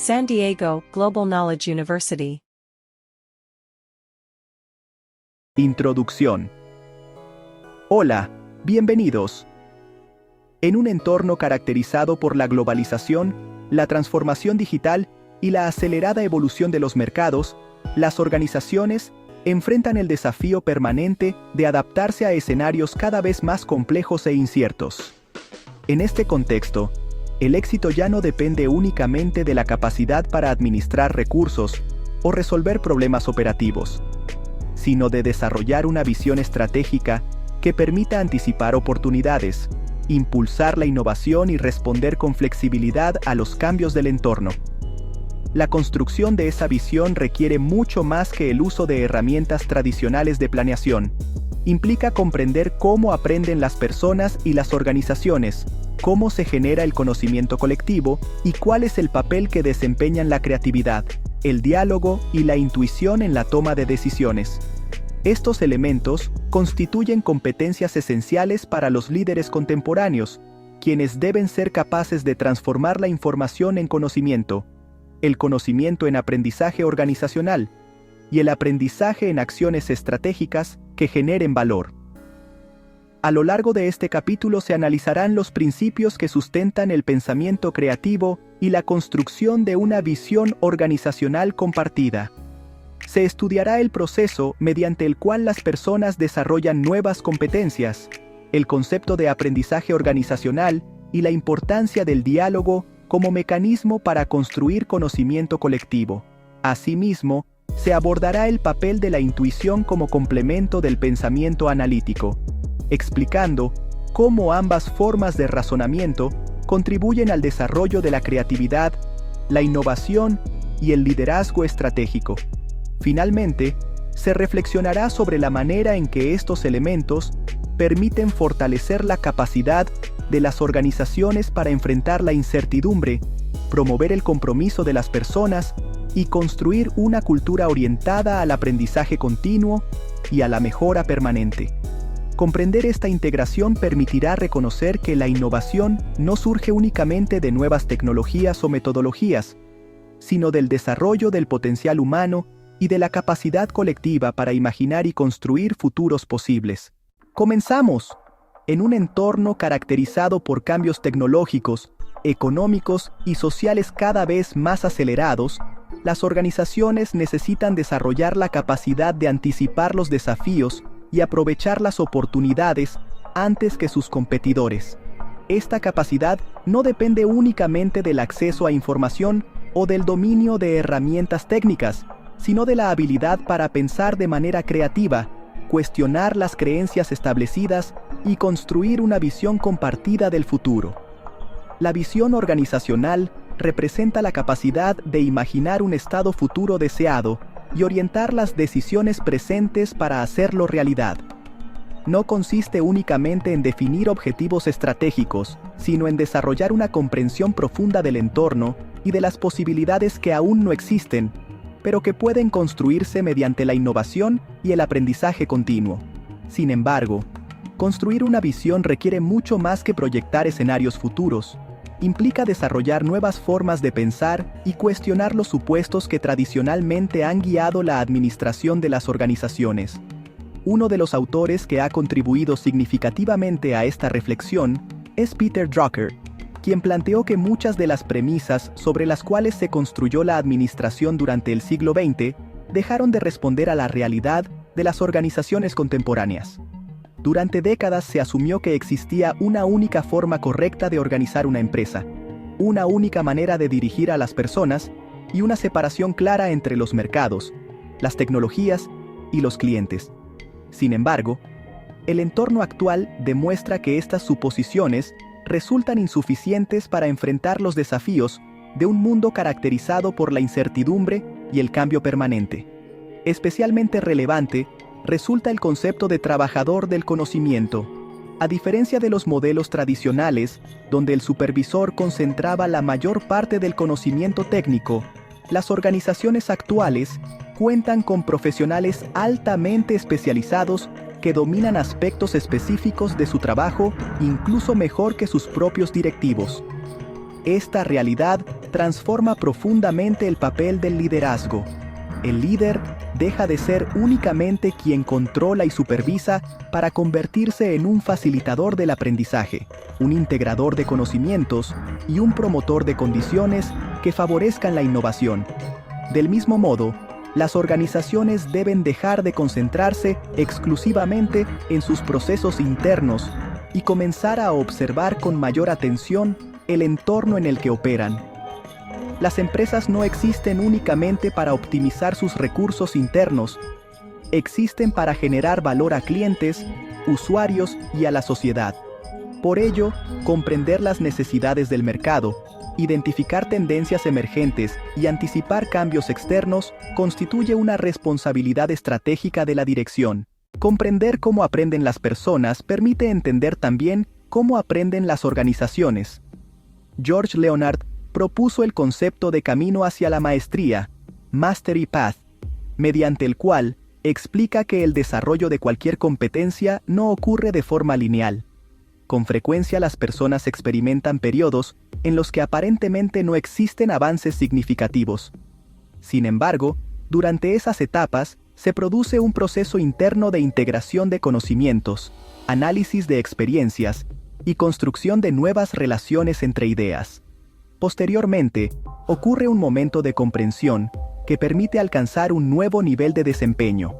San Diego Global Knowledge University. Introducción. Hola, bienvenidos. En un entorno caracterizado por la globalización, la transformación digital y la acelerada evolución de los mercados, las organizaciones enfrentan el desafío permanente de adaptarse a escenarios cada vez más complejos e inciertos. En este contexto, el éxito ya no depende únicamente de la capacidad para administrar recursos o resolver problemas operativos, sino de desarrollar una visión estratégica que permita anticipar oportunidades, impulsar la innovación y responder con flexibilidad a los cambios del entorno. La construcción de esa visión requiere mucho más que el uso de herramientas tradicionales de planeación. Implica comprender cómo aprenden las personas y las organizaciones, cómo se genera el conocimiento colectivo y cuál es el papel que desempeñan la creatividad, el diálogo y la intuición en la toma de decisiones. Estos elementos constituyen competencias esenciales para los líderes contemporáneos, quienes deben ser capaces de transformar la información en conocimiento, el conocimiento en aprendizaje organizacional y el aprendizaje en acciones estratégicas que generen valor. A lo largo de este capítulo se analizarán los principios que sustentan el pensamiento creativo y la construcción de una visión organizacional compartida. Se estudiará el proceso mediante el cual las personas desarrollan nuevas competencias, el concepto de aprendizaje organizacional y la importancia del diálogo como mecanismo para construir conocimiento colectivo. Asimismo, se abordará el papel de la intuición como complemento del pensamiento analítico, explicando cómo ambas formas de razonamiento contribuyen al desarrollo de la creatividad, la innovación y el liderazgo estratégico. Finalmente, se reflexionará sobre la manera en que estos elementos permiten fortalecer la capacidad de las organizaciones para enfrentar la incertidumbre, promover el compromiso de las personas y construir una cultura orientada al aprendizaje continuo y a la mejora permanente. Comprender esta integración permitirá reconocer que la innovación no surge únicamente de nuevas tecnologías o metodologías, sino del desarrollo del potencial humano y de la capacidad colectiva para imaginar y construir futuros posibles. ¡Comenzamos! En un entorno caracterizado por cambios tecnológicos, económicos y sociales cada vez más acelerados, las organizaciones necesitan desarrollar la capacidad de anticipar los desafíos y aprovechar las oportunidades antes que sus competidores. Esta capacidad no depende únicamente del acceso a información o del dominio de herramientas técnicas, sino de la habilidad para pensar de manera creativa, cuestionar las creencias establecidas y construir una visión compartida del futuro. La visión organizacional representa la capacidad de imaginar un estado futuro deseado y orientar las decisiones presentes para hacerlo realidad. No consiste únicamente en definir objetivos estratégicos, sino en desarrollar una comprensión profunda del entorno y de las posibilidades que aún no existen, pero que pueden construirse mediante la innovación y el aprendizaje continuo. Sin embargo, construir una visión requiere mucho más que proyectar escenarios futuros. Implica desarrollar nuevas formas de pensar y cuestionar los supuestos que tradicionalmente han guiado la administración de las organizaciones. Uno de los autores que ha contribuido significativamente a esta reflexión es Peter Drucker, quien planteó que muchas de las premisas sobre las cuales se construyó la administración durante el siglo XX dejaron de responder a la realidad de las organizaciones contemporáneas. Durante décadas se asumió que existía una única forma correcta de organizar una empresa, una única manera de dirigir a las personas y una separación clara entre los mercados, las tecnologías y los clientes. Sin embargo, el entorno actual demuestra que estas suposiciones resultan insuficientes para enfrentar los desafíos de un mundo caracterizado por la incertidumbre y el cambio permanente. Especialmente relevante resulta el concepto de trabajador del conocimiento. A diferencia de los modelos tradicionales, donde el supervisor concentraba la mayor parte del conocimiento técnico, las organizaciones actuales cuentan con profesionales altamente especializados que dominan aspectos específicos de su trabajo incluso mejor que sus propios directivos. Esta realidad transforma profundamente el papel del liderazgo. El líder deja de ser únicamente quien controla y supervisa para convertirse en un facilitador del aprendizaje, un integrador de conocimientos y un promotor de condiciones que favorezcan la innovación. Del mismo modo, las organizaciones deben dejar de concentrarse exclusivamente en sus procesos internos y comenzar a observar con mayor atención el entorno en el que operan. Las empresas no existen únicamente para optimizar sus recursos internos, existen para generar valor a clientes, usuarios y a la sociedad. Por ello, comprender las necesidades del mercado, identificar tendencias emergentes y anticipar cambios externos constituye una responsabilidad estratégica de la dirección. Comprender cómo aprenden las personas permite entender también cómo aprenden las organizaciones. George Leonard propuso el concepto de camino hacia la maestría, Mastery Path, mediante el cual explica que el desarrollo de cualquier competencia no ocurre de forma lineal. Con frecuencia las personas experimentan periodos en los que aparentemente no existen avances significativos. Sin embargo, durante esas etapas se produce un proceso interno de integración de conocimientos, análisis de experiencias y construcción de nuevas relaciones entre ideas. Posteriormente, ocurre un momento de comprensión que permite alcanzar un nuevo nivel de desempeño.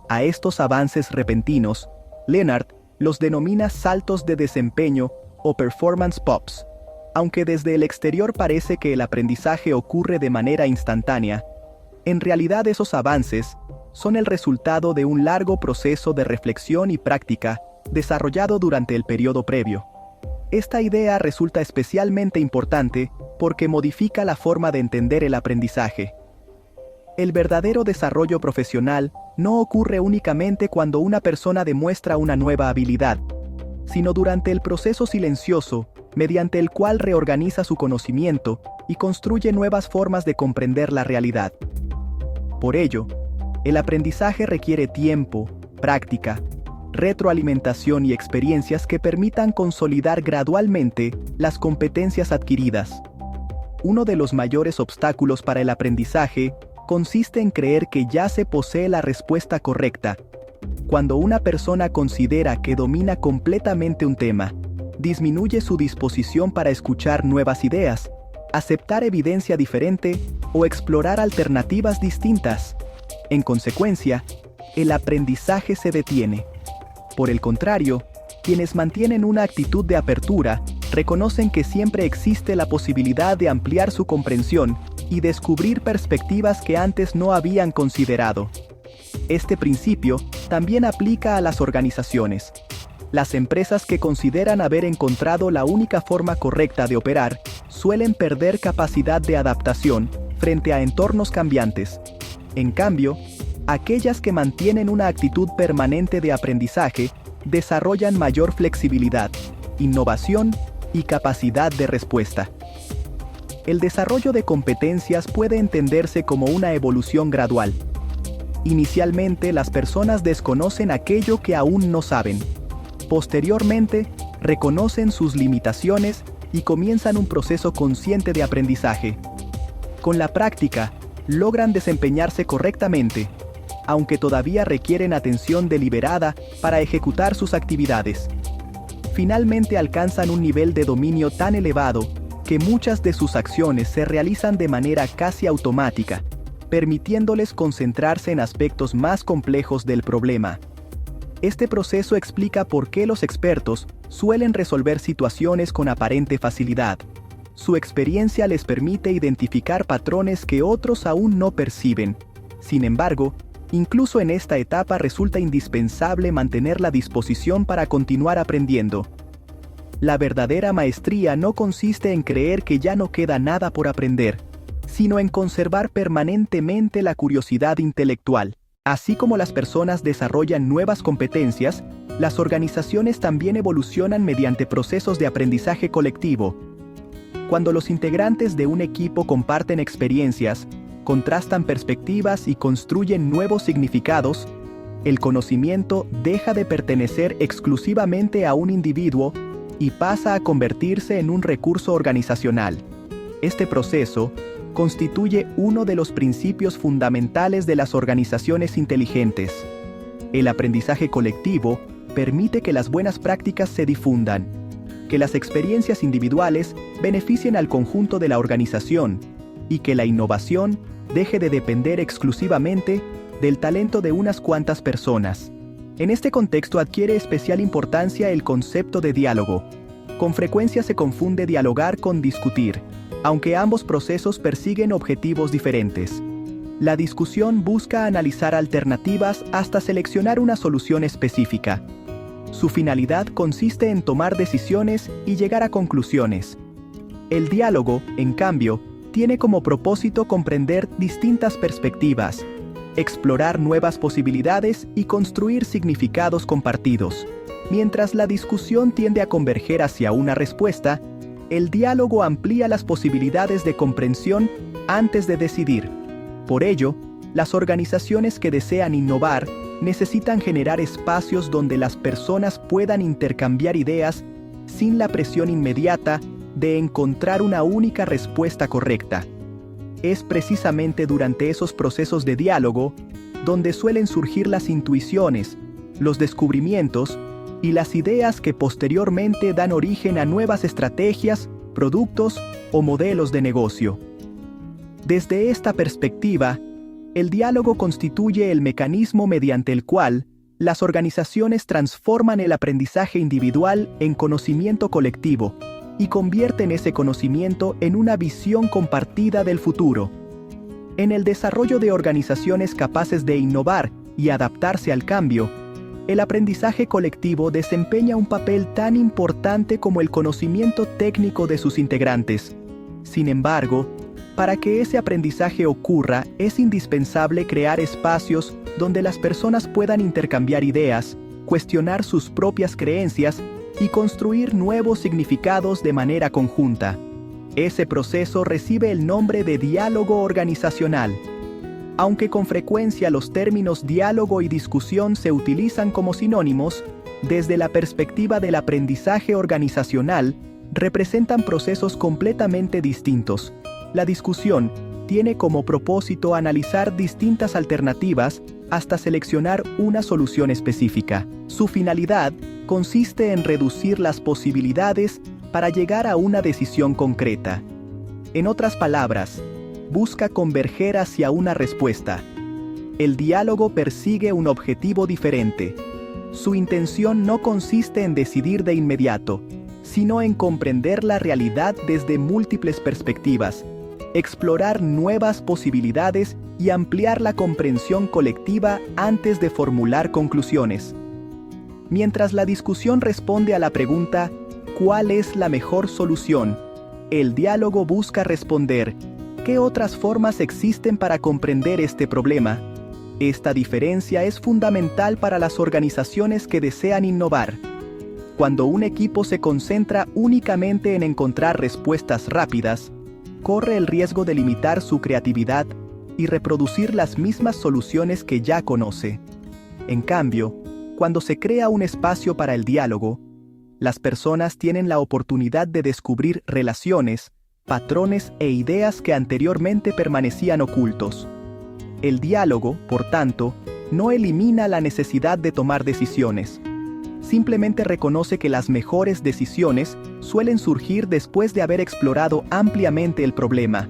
A estos avances repentinos, Leonard los denomina saltos de desempeño o performance pops. Aunque desde el exterior parece que el aprendizaje ocurre de manera instantánea, en realidad esos avances son el resultado de un largo proceso de reflexión y práctica desarrollado durante el periodo previo. Esta idea resulta especialmente importante porque modifica la forma de entender el aprendizaje. El verdadero desarrollo profesional no ocurre únicamente cuando una persona demuestra una nueva habilidad, sino durante el proceso silencioso mediante el cual reorganiza su conocimiento y construye nuevas formas de comprender la realidad. Por ello, el aprendizaje requiere tiempo, práctica, retroalimentación y experiencias que permitan consolidar gradualmente las competencias adquiridas. Uno de los mayores obstáculos para el aprendizaje consiste en creer que ya se posee la respuesta correcta. Cuando una persona considera que domina completamente un tema, disminuye su disposición para escuchar nuevas ideas, aceptar evidencia diferente o explorar alternativas distintas. En consecuencia, el aprendizaje se detiene. Por el contrario, quienes mantienen una actitud de apertura reconocen que siempre existe la posibilidad de ampliar su comprensión y descubrir perspectivas que antes no habían considerado. Este principio también aplica a las organizaciones. Las empresas que consideran haber encontrado la única forma correcta de operar suelen perder capacidad de adaptación frente a entornos cambiantes. En cambio, aquellas que mantienen una actitud permanente de aprendizaje desarrollan mayor flexibilidad, innovación y capacidad de respuesta. El desarrollo de competencias puede entenderse como una evolución gradual. Inicialmente, las personas desconocen aquello que aún no saben. Posteriormente, reconocen sus limitaciones y comienzan un proceso consciente de aprendizaje. Con la práctica, logran desempeñarse correctamente, aunque todavía requieren atención deliberada para ejecutar sus actividades. Finalmente alcanzan un nivel de dominio tan elevado que muchas de sus acciones se realizan de manera casi automática, permitiéndoles concentrarse en aspectos más complejos del problema. Este proceso explica por qué los expertos suelen resolver situaciones con aparente facilidad. Su experiencia les permite identificar patrones que otros aún no perciben. Sin embargo, incluso en esta etapa resulta indispensable mantener la disposición para continuar aprendiendo. La verdadera maestría no consiste en creer que ya no queda nada por aprender, sino en conservar permanentemente la curiosidad intelectual. Así como las personas desarrollan nuevas competencias, las organizaciones también evolucionan mediante procesos de aprendizaje colectivo. Cuando los integrantes de un equipo comparten experiencias, contrastan perspectivas y construyen nuevos significados, el conocimiento deja de pertenecer exclusivamente a un individuo y pasa a convertirse en un recurso organizacional. Este proceso constituye uno de los principios fundamentales de las organizaciones inteligentes. El aprendizaje colectivo permite que las buenas prácticas se difundan, que las experiencias individuales beneficien al conjunto de la organización y que la innovación deje de depender exclusivamente del talento de unas cuantas personas. En este contexto adquiere especial importancia el concepto de diálogo. Con frecuencia se confunde dialogar con discutir, aunque ambos procesos persiguen objetivos diferentes. La discusión busca analizar alternativas hasta seleccionar una solución específica. Su finalidad consiste en tomar decisiones y llegar a conclusiones. El diálogo, en cambio, tiene como propósito comprender distintas perspectivas, explorar nuevas posibilidades y construir significados compartidos. Mientras la discusión tiende a converger hacia una respuesta, el diálogo amplía las posibilidades de comprensión antes de decidir. Por ello, las organizaciones que desean innovar necesitan generar espacios donde las personas puedan intercambiar ideas sin la presión inmediata de encontrar una única respuesta correcta. Es precisamente durante esos procesos de diálogo donde suelen surgir las intuiciones, los descubrimientos y las ideas que posteriormente dan origen a nuevas estrategias, productos o modelos de negocio. Desde esta perspectiva, el diálogo constituye el mecanismo mediante el cual las organizaciones transforman el aprendizaje individual en conocimiento colectivo y convierten ese conocimiento en una visión compartida del futuro. En el desarrollo de organizaciones capaces de innovar y adaptarse al cambio, el aprendizaje colectivo desempeña un papel tan importante como el conocimiento técnico de sus integrantes. Sin embargo, para que ese aprendizaje ocurra, es indispensable crear espacios donde las personas puedan intercambiar ideas, cuestionar sus propias creencias y construir nuevos significados de manera conjunta. Ese proceso recibe el nombre de diálogo organizacional. Aunque con frecuencia los términos diálogo y discusión se utilizan como sinónimos, desde la perspectiva del aprendizaje organizacional, representan procesos completamente distintos. La discusión tiene como propósito analizar distintas alternativas hasta seleccionar una solución específica. Su finalidad consiste en reducir las posibilidades para llegar a una decisión concreta. En otras palabras, busca converger hacia una respuesta. El diálogo persigue un objetivo diferente. Su intención no consiste en decidir de inmediato, sino en comprender la realidad desde múltiples perspectivas, explorar nuevas posibilidades y ampliar la comprensión colectiva antes de formular conclusiones. Mientras la discusión responde a la pregunta ¿cuál es la mejor solución?, el diálogo busca responder ¿qué otras formas existen para comprender este problema? Esta diferencia es fundamental para las organizaciones que desean innovar. Cuando un equipo se concentra únicamente en encontrar respuestas rápidas, corre el riesgo de limitar su creatividad y reproducir las mismas soluciones que ya conoce. En cambio, cuando se crea un espacio para el diálogo, las personas tienen la oportunidad de descubrir relaciones, patrones e ideas que anteriormente permanecían ocultos. El diálogo, por tanto, no elimina la necesidad de tomar decisiones. Simplemente reconoce que las mejores decisiones suelen surgir después de haber explorado ampliamente el problema.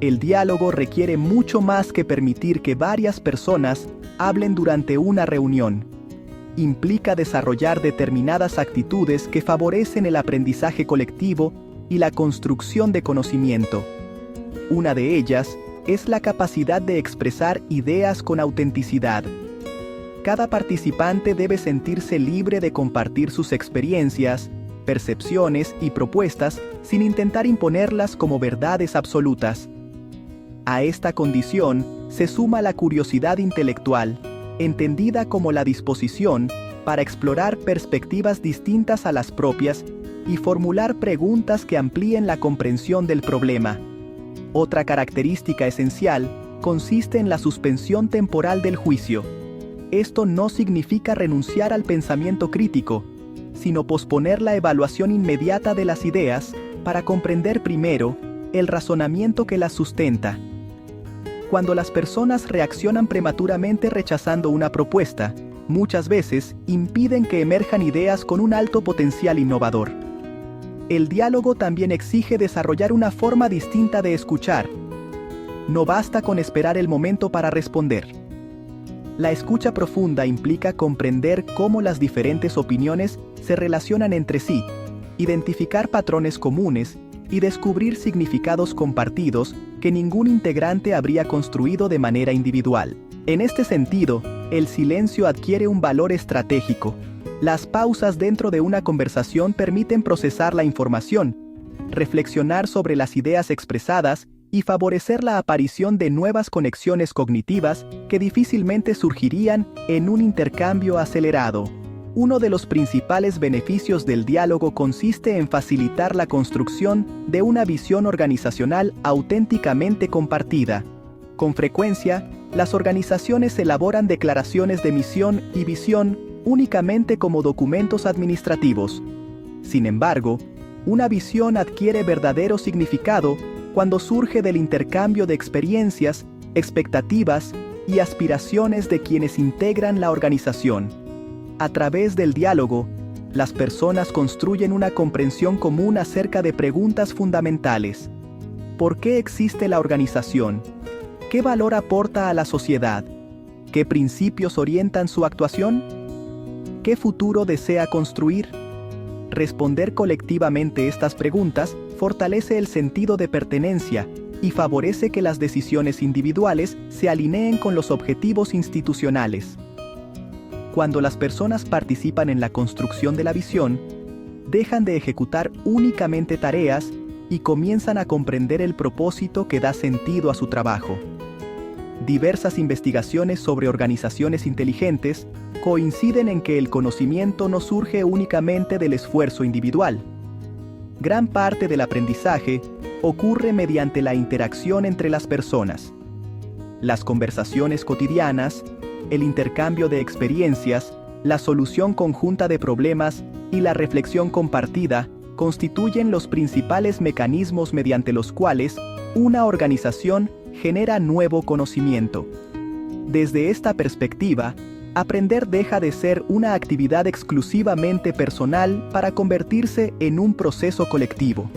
El diálogo requiere mucho más que permitir que varias personas hablen durante una reunión. Implica desarrollar determinadas actitudes que favorecen el aprendizaje colectivo y la construcción de conocimiento. Una de ellas es la capacidad de expresar ideas con autenticidad. Cada participante debe sentirse libre de compartir sus experiencias, percepciones y propuestas sin intentar imponerlas como verdades absolutas. A esta condición se suma la curiosidad intelectual, entendida como la disposición para explorar perspectivas distintas a las propias y formular preguntas que amplíen la comprensión del problema. Otra característica esencial consiste en la suspensión temporal del juicio. Esto no significa renunciar al pensamiento crítico, sino posponer la evaluación inmediata de las ideas para comprender primero el razonamiento que las sustenta. Cuando las personas reaccionan prematuramente rechazando una propuesta, muchas veces impiden que emerjan ideas con un alto potencial innovador. El diálogo también exige desarrollar una forma distinta de escuchar. No basta con esperar el momento para responder. La escucha profunda implica comprender cómo las diferentes opiniones se relacionan entre sí, identificar patrones comunes y descubrir significados compartidos que ningún integrante habría construido de manera individual. En este sentido, el silencio adquiere un valor estratégico. Las pausas dentro de una conversación permiten procesar la información, reflexionar sobre las ideas expresadas y favorecer la aparición de nuevas conexiones cognitivas que difícilmente surgirían en un intercambio acelerado. Uno de los principales beneficios del diálogo consiste en facilitar la construcción de una visión organizacional auténticamente compartida. Con frecuencia, las organizaciones elaboran declaraciones de misión y visión únicamente como documentos administrativos. Sin embargo, una visión adquiere verdadero significado cuando surge del intercambio de experiencias, expectativas y aspiraciones de quienes integran la organización. A través del diálogo, las personas construyen una comprensión común acerca de preguntas fundamentales. ¿Por qué existe la organización? ¿Qué valor aporta a la sociedad? ¿Qué principios orientan su actuación? ¿Qué futuro desea construir? Responder colectivamente estas preguntas fortalece el sentido de pertenencia y favorece que las decisiones individuales se alineen con los objetivos institucionales. Cuando las personas participan en la construcción de la visión, dejan de ejecutar únicamente tareas y comienzan a comprender el propósito que da sentido a su trabajo. Diversas investigaciones sobre organizaciones inteligentes coinciden en que el conocimiento no surge únicamente del esfuerzo individual. Gran parte del aprendizaje ocurre mediante la interacción entre las personas. Las conversaciones cotidianas, el intercambio de experiencias, la solución conjunta de problemas y la reflexión compartida constituyen los principales mecanismos mediante los cuales una organización genera nuevo conocimiento. Desde esta perspectiva, aprender deja de ser una actividad exclusivamente personal para convertirse en un proceso colectivo.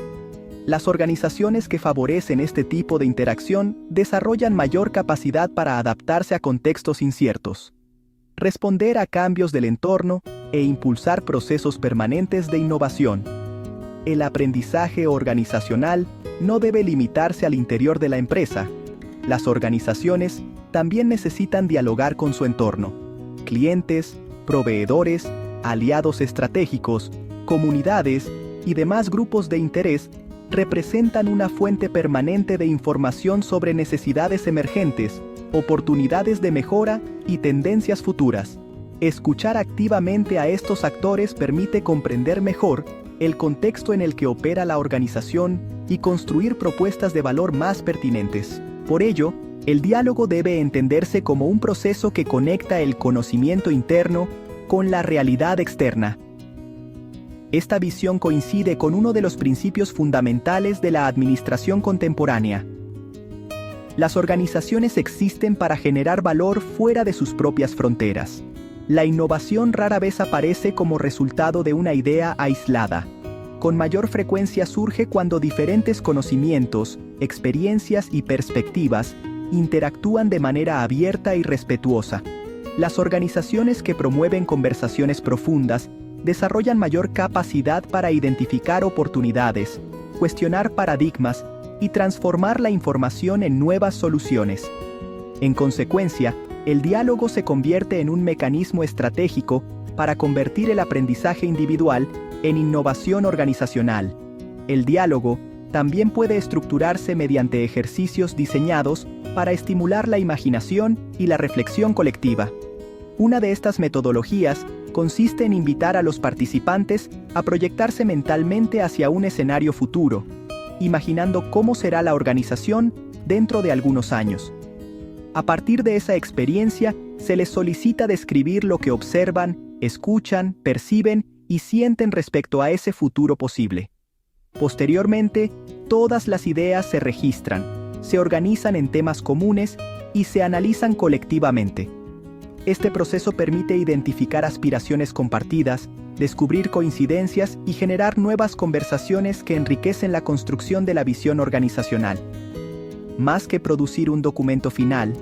Las organizaciones que favorecen este tipo de interacción desarrollan mayor capacidad para adaptarse a contextos inciertos, responder a cambios del entorno e impulsar procesos permanentes de innovación. El aprendizaje organizacional no debe limitarse al interior de la empresa. Las organizaciones también necesitan dialogar con su entorno. Clientes, proveedores, aliados estratégicos, comunidades y demás grupos de interés representan una fuente permanente de información sobre necesidades emergentes, oportunidades de mejora y tendencias futuras. Escuchar activamente a estos actores permite comprender mejor el contexto en el que opera la organización y construir propuestas de valor más pertinentes. Por ello, el diálogo debe entenderse como un proceso que conecta el conocimiento interno con la realidad externa. Esta visión coincide con uno de los principios fundamentales de la administración contemporánea. Las organizaciones existen para generar valor fuera de sus propias fronteras. La innovación rara vez aparece como resultado de una idea aislada. Con mayor frecuencia surge cuando diferentes conocimientos, experiencias y perspectivas interactúan de manera abierta y respetuosa. Las organizaciones que promueven conversaciones profundas desarrollan mayor capacidad para identificar oportunidades, cuestionar paradigmas y transformar la información en nuevas soluciones. En consecuencia, el diálogo se convierte en un mecanismo estratégico para convertir el aprendizaje individual en innovación organizacional. El diálogo también puede estructurarse mediante ejercicios diseñados para estimular la imaginación y la reflexión colectiva. Una de estas metodologías consiste en invitar a los participantes a proyectarse mentalmente hacia un escenario futuro, imaginando cómo será la organización dentro de algunos años. A partir de esa experiencia, se les solicita describir lo que observan, escuchan, perciben y sienten respecto a ese futuro posible. Posteriormente, todas las ideas se registran, se organizan en temas comunes y se analizan colectivamente. Este proceso permite identificar aspiraciones compartidas, descubrir coincidencias y generar nuevas conversaciones que enriquecen la construcción de la visión organizacional. Más que producir un documento final,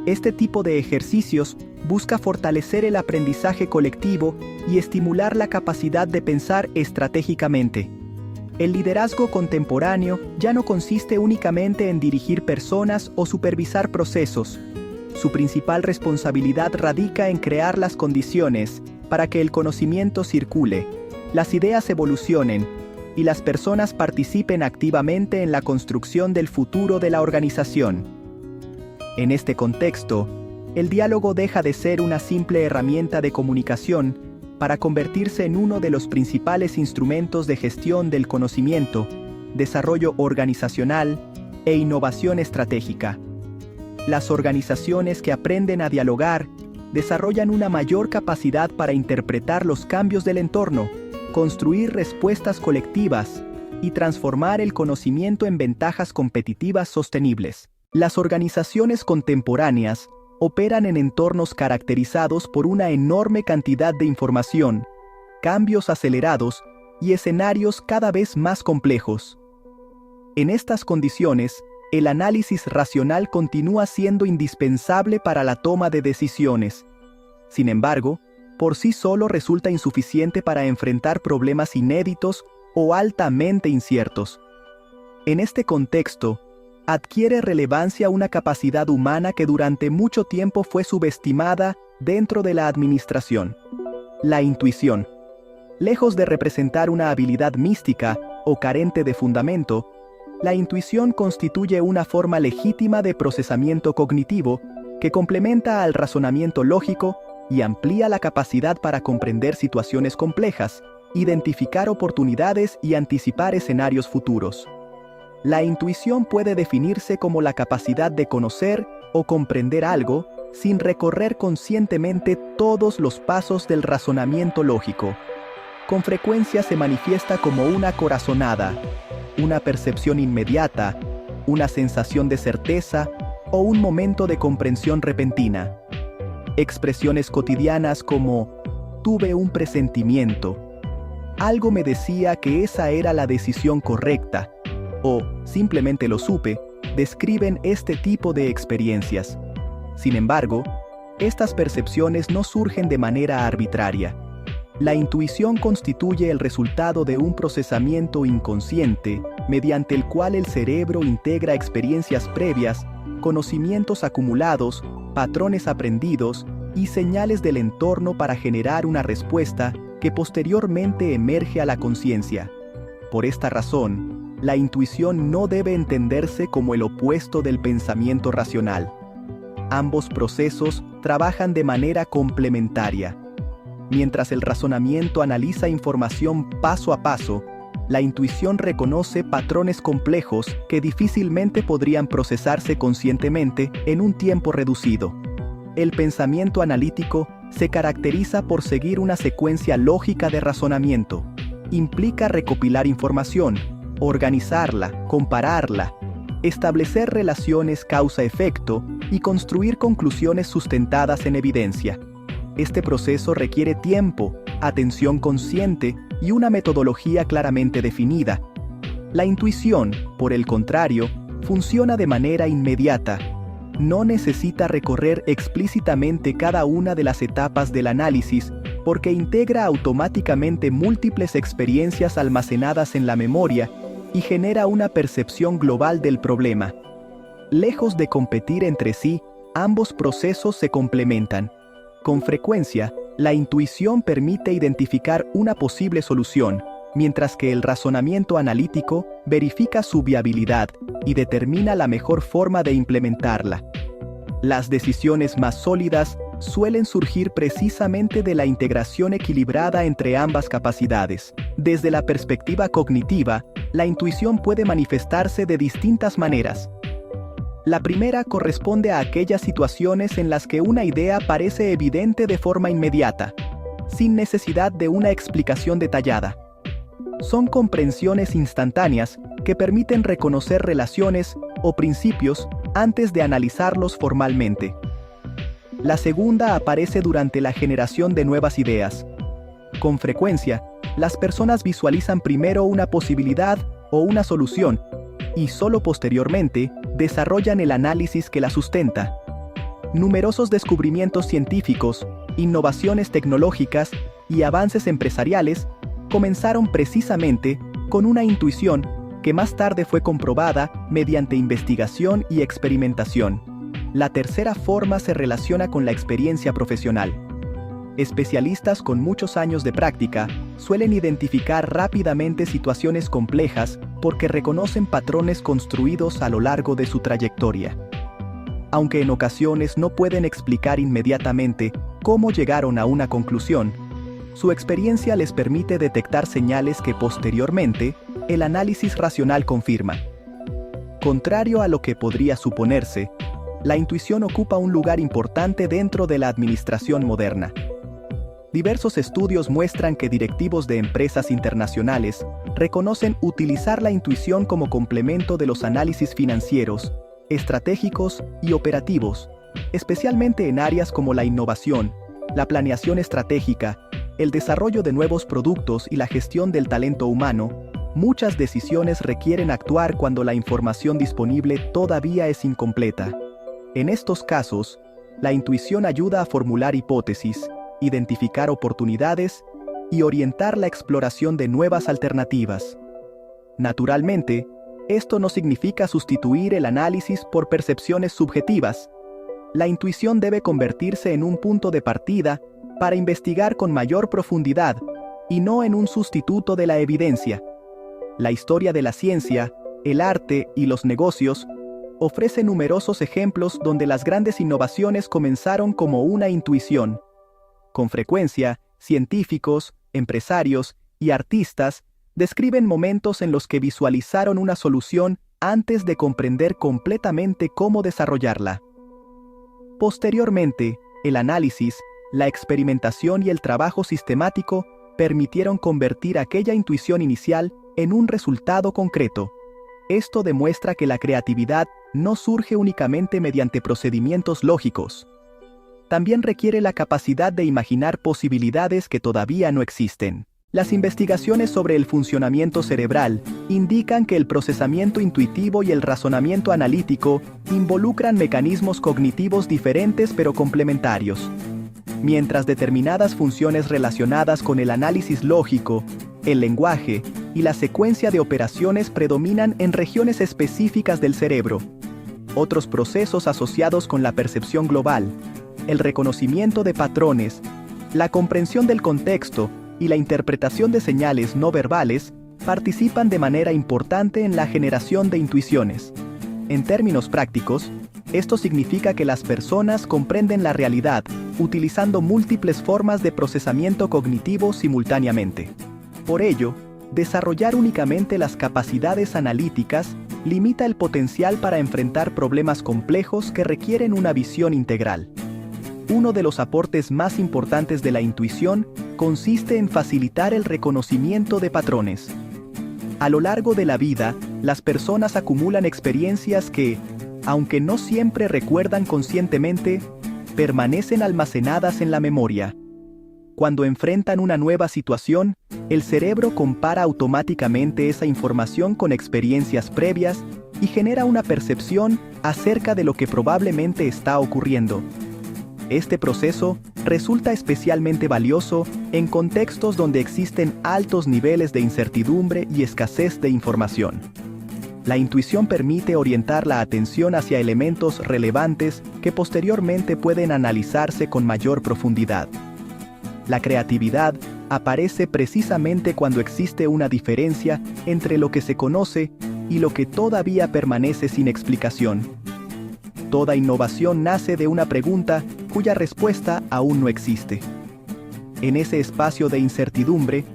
este tipo de ejercicios busca fortalecer el aprendizaje colectivo y estimular la capacidad de pensar estratégicamente. El liderazgo contemporáneo ya no consiste únicamente en dirigir personas o supervisar procesos. Su principal responsabilidad radica en crear las condiciones para que el conocimiento circule, las ideas evolucionen y las personas participen activamente en la construcción del futuro de la organización. En este contexto, el diálogo deja de ser una simple herramienta de comunicación para convertirse en uno de los principales instrumentos de gestión del conocimiento, desarrollo organizacional e innovación estratégica. Las organizaciones que aprenden a dialogar desarrollan una mayor capacidad para interpretar los cambios del entorno, construir respuestas colectivas y transformar el conocimiento en ventajas competitivas sostenibles. Las organizaciones contemporáneas operan en entornos caracterizados por una enorme cantidad de información, cambios acelerados y escenarios cada vez más complejos. En estas condiciones, el análisis racional continúa siendo indispensable para la toma de decisiones. Sin embargo, por sí solo resulta insuficiente para enfrentar problemas inéditos o altamente inciertos. En este contexto, adquiere relevancia una capacidad humana que durante mucho tiempo fue subestimada dentro de la administración: la intuición. Lejos de representar una habilidad mística o carente de fundamento, la intuición constituye una forma legítima de procesamiento cognitivo que complementa al razonamiento lógico y amplía la capacidad para comprender situaciones complejas, identificar oportunidades y anticipar escenarios futuros. La intuición puede definirse como la capacidad de conocer o comprender algo sin recorrer conscientemente todos los pasos del razonamiento lógico. Con frecuencia se manifiesta como una corazonada, una percepción inmediata, una sensación de certeza o un momento de comprensión repentina. Expresiones cotidianas como «tuve un presentimiento», «algo me decía que esa era la decisión correcta» o «simplemente lo supe», describen este tipo de experiencias. Sin embargo, estas percepciones no surgen de manera arbitraria. La intuición constituye el resultado de un procesamiento inconsciente mediante el cual el cerebro integra experiencias previas, conocimientos acumulados, patrones aprendidos y señales del entorno para generar una respuesta que posteriormente emerge a la conciencia. Por esta razón, la intuición no debe entenderse como el opuesto del pensamiento racional. Ambos procesos trabajan de manera complementaria. Mientras el razonamiento analiza información paso a paso, la intuición reconoce patrones complejos que difícilmente podrían procesarse conscientemente en un tiempo reducido. El pensamiento analítico se caracteriza por seguir una secuencia lógica de razonamiento. Implica recopilar información, organizarla, compararla, establecer relaciones causa-efecto y construir conclusiones sustentadas en evidencia. Este proceso requiere tiempo, atención consciente y una metodología claramente definida. La intuición, por el contrario, funciona de manera inmediata. No necesita recorrer explícitamente cada una de las etapas del análisis porque integra automáticamente múltiples experiencias almacenadas en la memoria y genera una percepción global del problema. Lejos de competir entre sí, ambos procesos se complementan. Con frecuencia, la intuición permite identificar una posible solución, mientras que el razonamiento analítico verifica su viabilidad y determina la mejor forma de implementarla. Las decisiones más sólidas suelen surgir precisamente de la integración equilibrada entre ambas capacidades. Desde la perspectiva cognitiva, la intuición puede manifestarse de distintas maneras. La primera corresponde a aquellas situaciones en las que una idea parece evidente de forma inmediata. sin necesidad de una explicación detallada. Son comprensiones instantáneas que permiten reconocer relaciones o principios antes de analizarlos formalmente. La segunda aparece durante la generación de nuevas ideas. Con frecuencia, las personas visualizan primero una posibilidad o una solución, y solo posteriormente desarrollan el análisis que la sustenta. Numerosos descubrimientos científicos, innovaciones tecnológicas y avances empresariales comenzaron precisamente con una intuición que más tarde fue comprobada mediante investigación y experimentación. La tercera forma se relaciona con la experiencia profesional. Especialistas con muchos años de práctica suelen identificar rápidamente situaciones complejas porque reconocen patrones construidos a lo largo de su trayectoria. Aunque en ocasiones no pueden explicar inmediatamente cómo llegaron a una conclusión, su experiencia les permite detectar señales que posteriormente el análisis racional confirma. Contrario a lo que podría suponerse, la intuición ocupa un lugar importante dentro de la administración moderna. Diversos estudios muestran que directivos de empresas internacionales reconocen utilizar la intuición como complemento de los análisis financieros, estratégicos y operativos, especialmente en áreas como la innovación, la planeación estratégica, el desarrollo de nuevos productos y la gestión del talento humano. Muchas decisiones requieren actuar cuando la información disponible todavía es incompleta. En estos casos, la intuición ayuda a formular hipótesis, identificar oportunidades y orientar la exploración de nuevas alternativas. Naturalmente, esto no significa sustituir el análisis por percepciones subjetivas. La intuición debe convertirse en un punto de partida para investigar con mayor profundidad y no en un sustituto de la evidencia. La historia de la ciencia, el arte y los negocios ofrece numerosos ejemplos donde las grandes innovaciones comenzaron como una intuición. Con frecuencia, científicos, empresarios y artistas describen momentos en los que visualizaron una solución antes de comprender completamente cómo desarrollarla. Posteriormente, el análisis, la experimentación y el trabajo sistemático permitieron convertir aquella intuición inicial en un resultado concreto. Esto demuestra que la creatividad no surge únicamente mediante procedimientos lógicos. También requiere la capacidad de imaginar posibilidades que todavía no existen. Las investigaciones sobre el funcionamiento cerebral indican que el procesamiento intuitivo y el razonamiento analítico involucran mecanismos cognitivos diferentes pero complementarios. Mientras determinadas funciones relacionadas con el análisis lógico, el lenguaje y la secuencia de operaciones predominan en regiones específicas del cerebro, otros procesos asociados con la percepción global, el reconocimiento de patrones, la comprensión del contexto y la interpretación de señales no verbales participan de manera importante en la generación de intuiciones. En términos prácticos, esto significa que las personas comprenden la realidad utilizando múltiples formas de procesamiento cognitivo simultáneamente. Por ello, desarrollar únicamente las capacidades analíticas limita el potencial para enfrentar problemas complejos que requieren una visión integral. Uno de los aportes más importantes de la intuición consiste en facilitar el reconocimiento de patrones. A lo largo de la vida, las personas acumulan experiencias que, aunque no siempre recuerdan conscientemente, permanecen almacenadas en la memoria. Cuando enfrentan una nueva situación, el cerebro compara automáticamente esa información con experiencias previas y genera una percepción acerca de lo que probablemente está ocurriendo. Este proceso resulta especialmente valioso en contextos donde existen altos niveles de incertidumbre y escasez de información. La intuición permite orientar la atención hacia elementos relevantes que posteriormente pueden analizarse con mayor profundidad. La creatividad aparece precisamente cuando existe una diferencia entre lo que se conoce y lo que todavía permanece sin explicación. Toda innovación nace de una pregunta cuya respuesta aún no existe. En ese espacio de incertidumbre,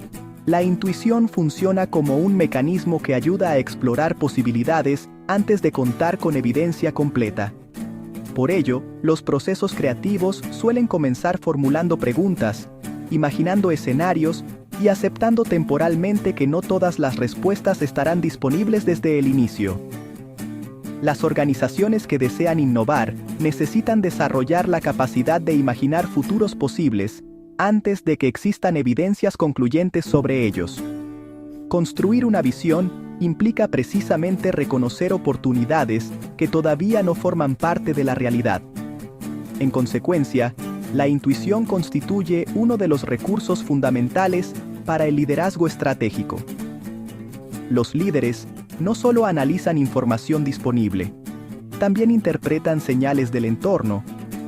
la intuición funciona como un mecanismo que ayuda a explorar posibilidades antes de contar con evidencia completa. Por ello, los procesos creativos suelen comenzar formulando preguntas, imaginando escenarios y aceptando temporalmente que no todas las respuestas estarán disponibles desde el inicio. Las organizaciones que desean innovar necesitan desarrollar la capacidad de imaginar futuros posibles antes de que existan evidencias concluyentes sobre ellos. Construir una visión implica precisamente reconocer oportunidades que todavía no forman parte de la realidad. En consecuencia, la intuición constituye uno de los recursos fundamentales para el liderazgo estratégico. Los líderes no solo analizan información disponible, también interpretan señales del entorno,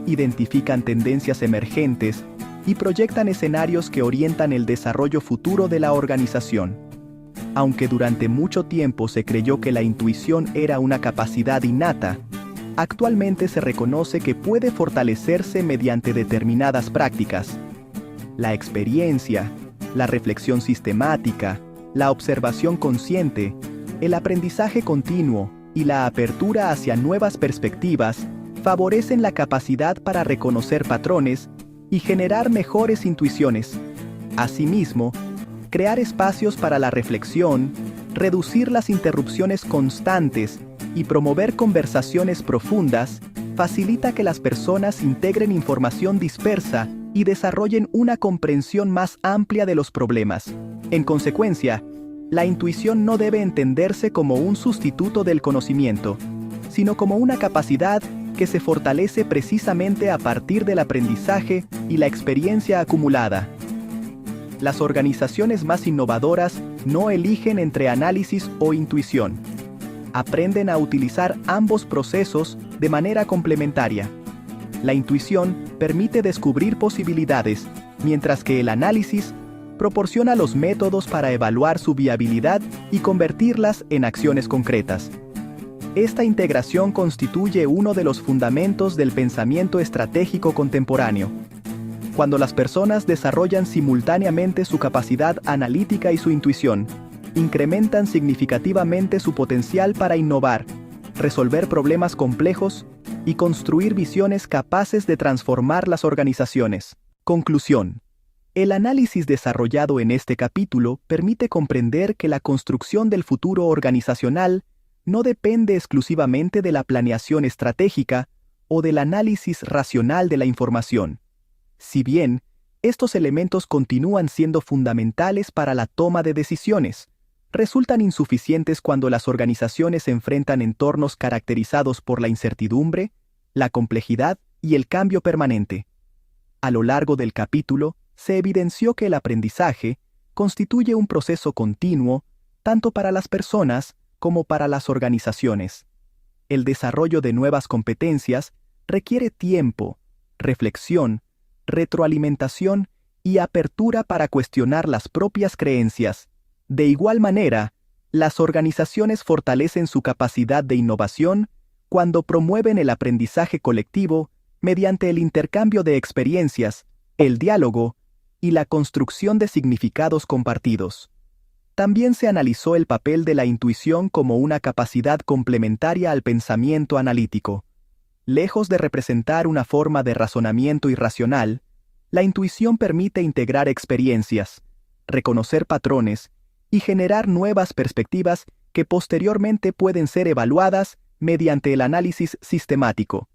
identifican tendencias emergentes y proyectan escenarios que orientan el desarrollo futuro de la organización. Aunque durante mucho tiempo se creyó que la intuición era una capacidad innata, actualmente se reconoce que puede fortalecerse mediante determinadas prácticas. La experiencia, la reflexión sistemática, la observación consciente, el aprendizaje continuo y la apertura hacia nuevas perspectivas favorecen la capacidad para reconocer patrones y generar mejores intuiciones. Asimismo, crear espacios para la reflexión, reducir las interrupciones constantes y promover conversaciones profundas facilita que las personas integren información dispersa y desarrollen una comprensión más amplia de los problemas. En consecuencia, la intuición no debe entenderse como un sustituto del conocimiento, sino como una capacidad que se fortalece precisamente a partir del aprendizaje y la experiencia acumulada. Las organizaciones más innovadoras no eligen entre análisis o intuición. Aprenden a utilizar ambos procesos de manera complementaria. La intuición permite descubrir posibilidades, mientras que el análisis proporciona los métodos para evaluar su viabilidad y convertirlas en acciones concretas. Esta integración constituye uno de los fundamentos del pensamiento estratégico contemporáneo. Cuando las personas desarrollan simultáneamente su capacidad analítica y su intuición, incrementan significativamente su potencial para innovar, resolver problemas complejos y construir visiones capaces de transformar las organizaciones. Conclusión. El análisis desarrollado en este capítulo permite comprender que la construcción del futuro organizacional no depende exclusivamente de la planeación estratégica o del análisis racional de la información. Si bien, estos elementos continúan siendo fundamentales para la toma de decisiones, resultan insuficientes cuando las organizaciones enfrentan entornos caracterizados por la incertidumbre, la complejidad y el cambio permanente. A lo largo del capítulo, se evidenció que el aprendizaje constituye un proceso continuo tanto para las personas como para las organizaciones. El desarrollo de nuevas competencias requiere tiempo, reflexión, retroalimentación y apertura para cuestionar las propias creencias. De igual manera, las organizaciones fortalecen su capacidad de innovación cuando promueven el aprendizaje colectivo mediante el intercambio de experiencias, el diálogo y la construcción de significados compartidos. También se analizó el papel de la intuición como una capacidad complementaria al pensamiento analítico. Lejos de representar una forma de razonamiento irracional, la intuición permite integrar experiencias, reconocer patrones y generar nuevas perspectivas que posteriormente pueden ser evaluadas mediante el análisis sistemático.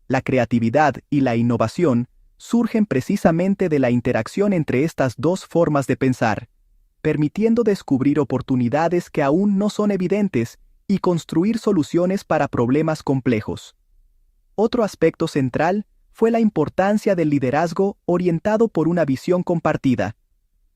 La creatividad y la innovación surgen precisamente de la interacción entre estas dos formas de pensar, permitiendo descubrir oportunidades que aún no son evidentes y construir soluciones para problemas complejos. Otro aspecto central fue la importancia del liderazgo orientado por una visión compartida.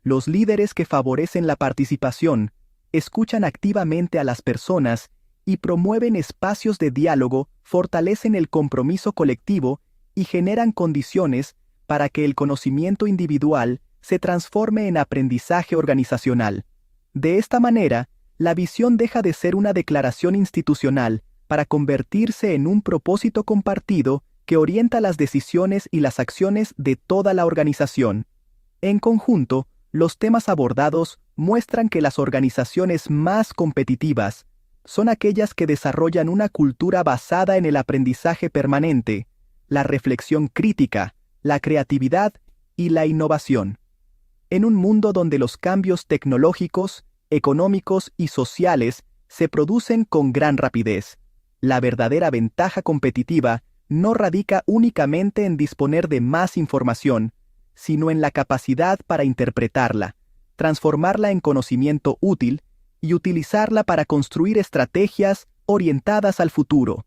Los líderes que favorecen la participación, escuchan activamente a las personas y promueven espacios de diálogo, fortalecen el compromiso colectivo y generan condiciones para que el conocimiento individual se transforme en aprendizaje organizacional. De esta manera, la visión deja de ser una declaración institucional para convertirse en un propósito compartido que orienta las decisiones y las acciones de toda la organización. En conjunto, los temas abordados muestran que las organizaciones más competitivas son aquellas que desarrollan una cultura basada en el aprendizaje permanente, la reflexión crítica, la creatividad y la innovación. En un mundo donde los cambios tecnológicos, económicos y sociales se producen con gran rapidez, la verdadera ventaja competitiva no radica únicamente en disponer de más información, sino en la capacidad para interpretarla, transformarla en conocimiento útil y utilizarla para construir estrategias orientadas al futuro.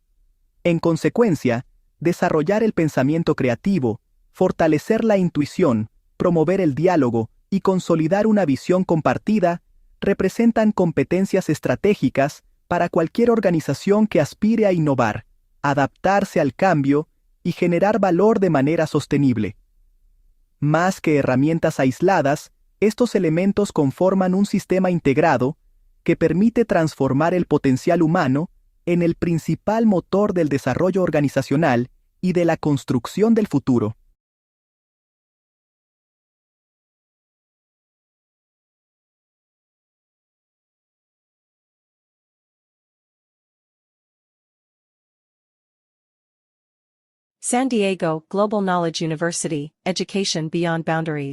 En consecuencia, desarrollar el pensamiento creativo, fortalecer la intuición, promover el diálogo y consolidar una visión compartida representan competencias estratégicas para cualquier organización que aspire a innovar, adaptarse al cambio y generar valor de manera sostenible. Más que herramientas aisladas, estos elementos conforman un sistema integrado que permite transformar el potencial humano en el principal motor del desarrollo organizacional y de la construcción del futuro. San Diego Global Knowledge University, Education Beyond Boundaries.